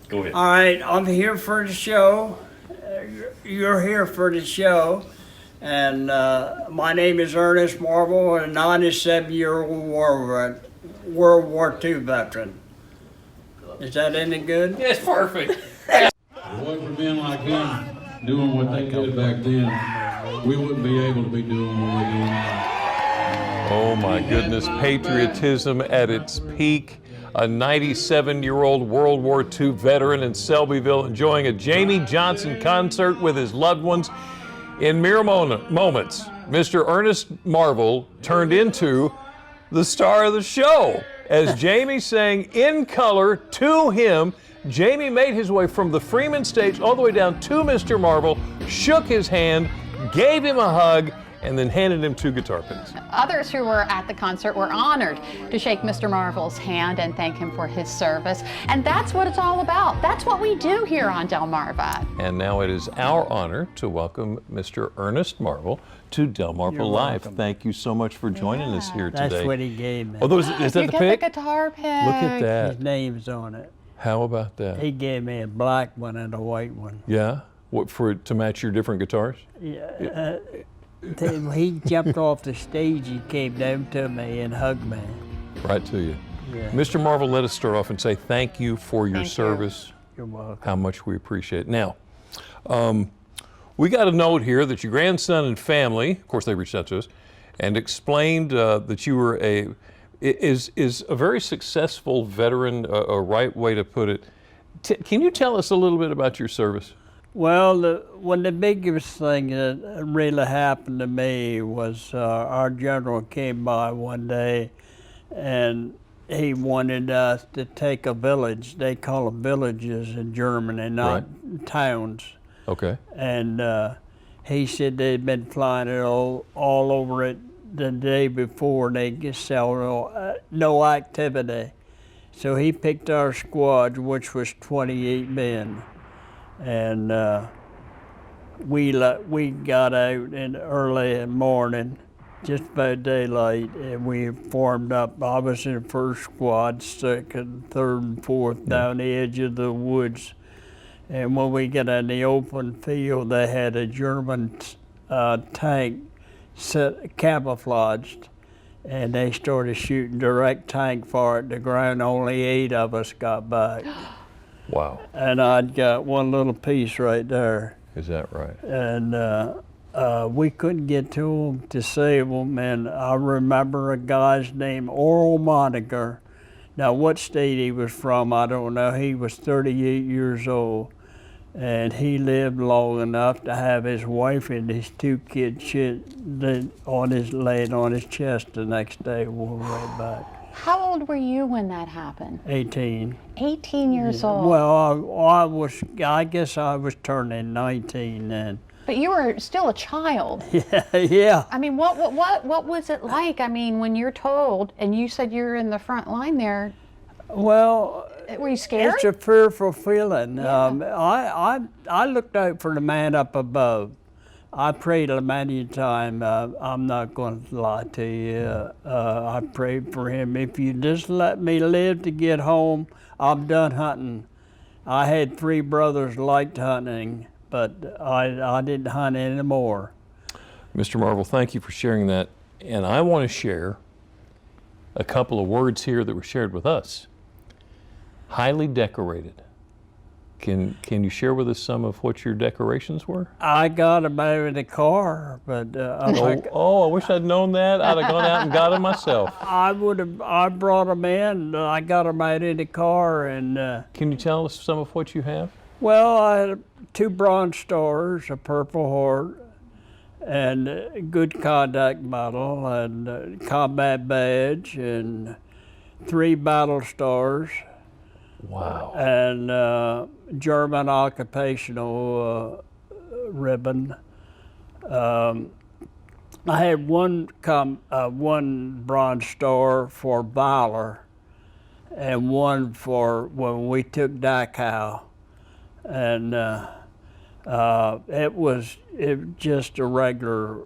Go ahead. All right, I'm here for the show. You're here for the show. And my name is Ernest Marvel, a 97-year-old World War II veteran. Is that any good? That's perfect. If it wasn't for men like him doing what they did back then, we wouldn't be able to be doing what we're doing now. Oh my goodness, patriotism at its peak. A 97-year-old World War II veteran in Selbyville enjoying a Jamey Johnson concert with his loved ones. In mere moments, Mr. Ernest Marvel turned into the star of the show. As Jamey sang in color to him, Jamey made his way from the Freeman stage all the way down to Mr. Marvel, shook his hand, gave him a hug, and then handed him 2 guitar picks. Others who were at the concert were honored to shake Mr. Marvel's hand and thank him for his service. And that's what it's all about. That's what we do here on Delmarva. And now it is our honor to welcome Mr. Ernest Marvel to Delmarva You're Live. welcome. Thank you so much for joining us here today. That's what he gave me. Oh, is that You the get pick? the guitar pick. Look at that. His name's on it. How about that? He gave me a black one and a white one. Yeah? What, to match your different guitars? Yeah. He jumped off the stage, he came down to me and hugged me. Right to you. Yeah. Mr. Marvel, let us start off and say thank you for your Thank you. service. You're welcome. How much we appreciate it. Now, we got a note here that your grandson and family, of course they reached out to us, and explained that you were is a very successful veteran, a right way to put it. Can you tell us a little bit about your service? Well, the biggest thing that really happened to me was our general came by one day and he wanted us to take a village. They call them villages in Germany, not towns. Okay. And he said they'd been flying it all over it the day before. They just saw no activity. So he picked our squad, which was 28 men. And we got out in early morning, just about daylight, and we formed up. I was in first squad, second, third, and fourth down the edge of the woods. And when we got in the open field, they had a German tank camouflaged, and they started shooting direct tank fire at the ground. Only 8 of us got back. Wow. And I'd got one little piece right there. Is that right? And we couldn't get to them to save them. And I remember a guy's name, Oral Moniker. Now, what state he was from, I don't know. He was 38 years old. And he lived long enough to have his wife and his 2 kids laid on his chest the next day. We'll right back. How old were you when that happened? 18. 18 years old. Well, I guess I was turning 19 then. But you were still a child. Yeah. I mean, what was it like? I mean, when you're told, and you said you were in the front line there. Well, were you scared? it's a fearful feeling. Yeah. I looked out for the man up above. I prayed many times. I'm not going to lie to you. I prayed for him. If you just let me live to get home, I'm done hunting. I had 3 brothers liked hunting, but I didn't hunt anymore. Mr. Marvel, thank you for sharing that. And I want to share a couple of words here that were shared with us. Highly decorated. Can you share with us some of what your decorations were? I got them out of the car, but I wish I'd known that. I'd have gone out and got them myself. I brought them in. I got them out of the car, and Can you tell us some of what you have? well, I had 2 Bronze Stars, a Purple Heart, and a good conduct medal, and a combat badge, and 3 Battle Stars, Wow. and German occupational ribbon. I had one Bronze Star for valor, and one for when we took Dachau, and it was just a regular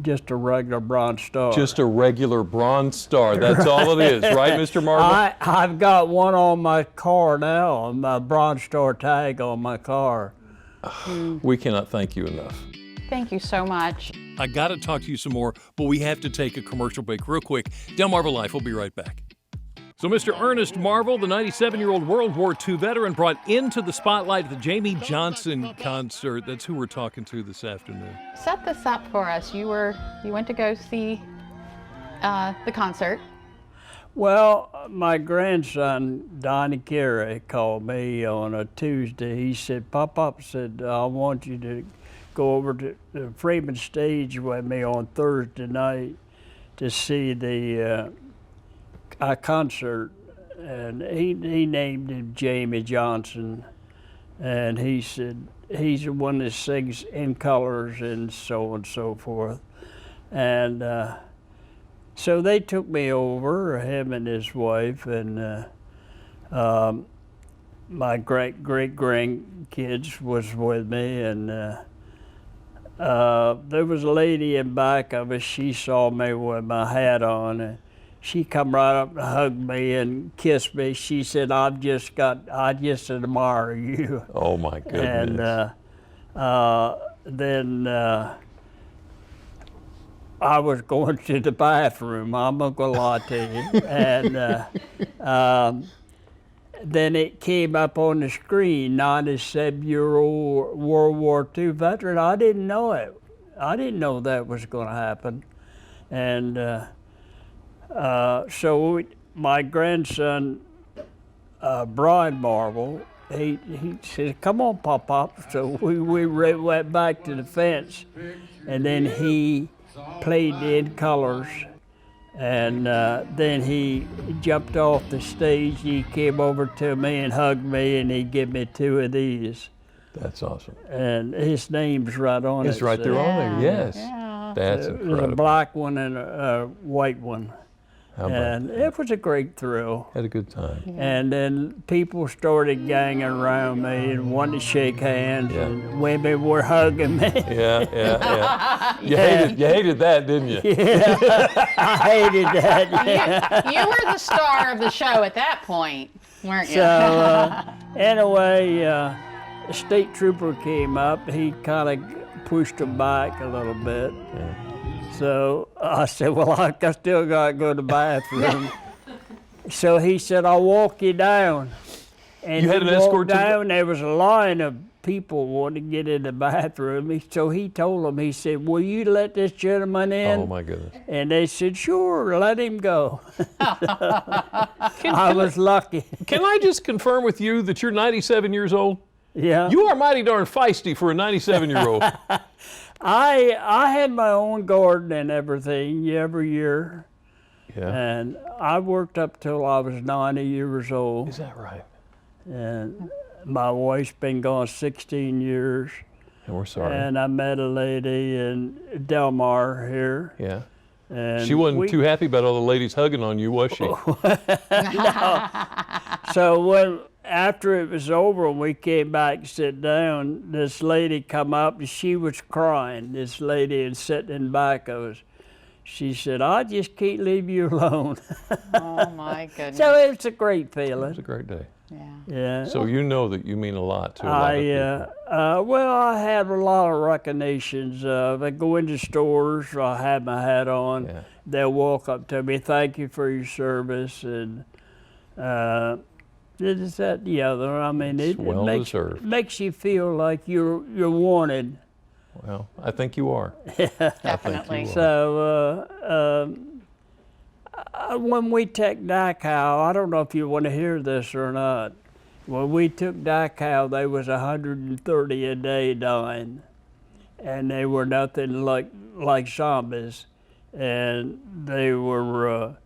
just a regular Bronze Star. Just a regular Bronze Star. That's all it is, right, Mr. Marvel? I've got one on my car now, my Bronze Star tag on my car. We cannot thank you enough. Thank you so much. I got to talk to you some more, but we have to take a commercial break real quick. Delmarva Life, we'll be right back. So Mr. Ernest Marvel, the 97-year-old World War II veteran, brought into the spotlight at the Jamey Johnson concert. That's who we're talking to this afternoon. Set this up for us. You went to go see the concert. Well, my grandson, Donnie Carey, called me on a Tuesday. He said, Pop said, I want you to go over to the Freeman stage with me on Thursday night to see the concert. And he named him Jamey Johnson. And he said, he's the one that sings in colors and so forth. And so they took me over, him and his wife, and my great-grandkids was with me, and there was a lady in back of us. She saw me with my hat on, and she come right up and hugged me and kissed me. She said, I just admire you. Oh my goodness. And then I was going to the bathroom, I'm not gonna lie to you. And then it came up on the screen, 97-year-old World War II veteran. I didn't know it. I didn't know that was gonna happen. And so my grandson, Brian Marvel, he said, come on, Pop. So we went back to the fence, and then he played in colors, and then he jumped off the stage. He came over to me and hugged me, and he gave me 2 of these. That's awesome. And his name's right on it. It's right there on there, yes. Yeah. That's There's incredible. a black one and a white one. How about And that? it was a great thrill. Had a good time. And then people started ganging around me and wanted to shake hands, Yeah. and women were hugging me. Yeah. You hated that, didn't you? I hated that. Yeah. You were the star of the show at that point, weren't you? So anyway, a state trooper came up. He kind of pushed him back a little bit. Yeah. So I said, well, I still got to go to the bathroom. So he said, I'll walk you down. And You had he an escort walked to the- down. There was a line of people wanting to get in the bathroom. So he told them, he said, will you let this gentleman in? Oh my goodness. And they said, sure, let him go. I was lucky. Can I just confirm with you that you're 97 years old? Yeah. You are mighty darn feisty for a 97-year-old. I had my own garden and everything every year. Yeah. And I worked up till I was 90 years old. Is that right? And my wife's been gone 16 years. And we're sorry. And I met a lady in Delmar here. Yeah. And She wasn't we- too happy about all the ladies hugging on you, was she? So after it was over and we came back to sit down, this lady come up and she was crying. This lady and sitting in back of us. She said, I just can't leave you alone. Oh my goodness. So it's a great It was feeling. a great day. Yeah. Yeah. So you know that you mean a lot to a lot of people. Well, I had a lot of recognitions. I go into stores, I have my hat on. Yeah. They'll walk up to me, thank you for your service, and this, that, the other. I mean, It's well deserved. makes you feel like you're wanted. Well, I think you are. Definitely. you are. So when we took Dachau, I don't know if you want to hear this or not. When we took Dachau, there was 130 a day dying, and they were nothing like zombies, and they were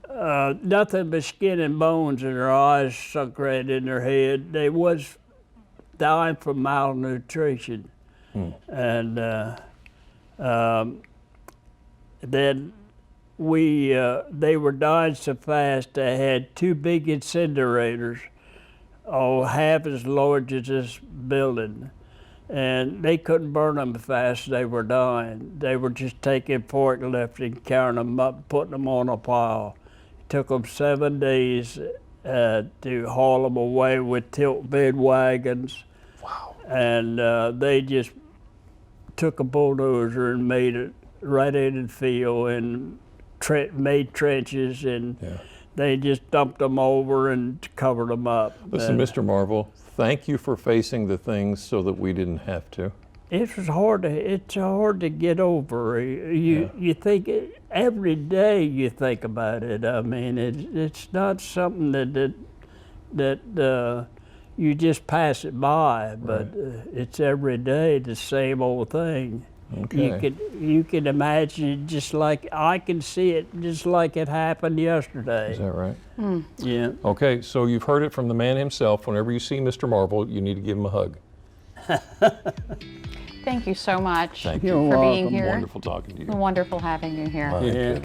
nothing but skin and bones, and their eyes sunk right in their head. They was dying from malnutrition. And then they were dying so fast they had 2 big incinerators, half as large as this building. and they couldn't burn them fast as they were dying. They were just taking forklifts and carrying them up, putting them on a pile. It took them 7 days to haul them away with tilt bed wagons. Wow. And they just took a bulldozer and made it right in the field and made trenches, and they just dumped them over and covered them up. Listen, Mr. Marvel, thank you for facing the things so that we didn't have to. It was hard to. It's hard to get over. You think every day. You think about it. I mean, it's not something that you just pass it by, but it's every day the same old thing. Okay. You can imagine, just like I can see it, just like it happened yesterday. Is that right? Yeah. Okay, so you've heard it from the man himself. Whenever you see Mr. Marvel, you need to give him a hug. Thank you so much Thank for you. being welcome. here. Wonderful talking to you. Wonderful having you here. My Yeah. goodness.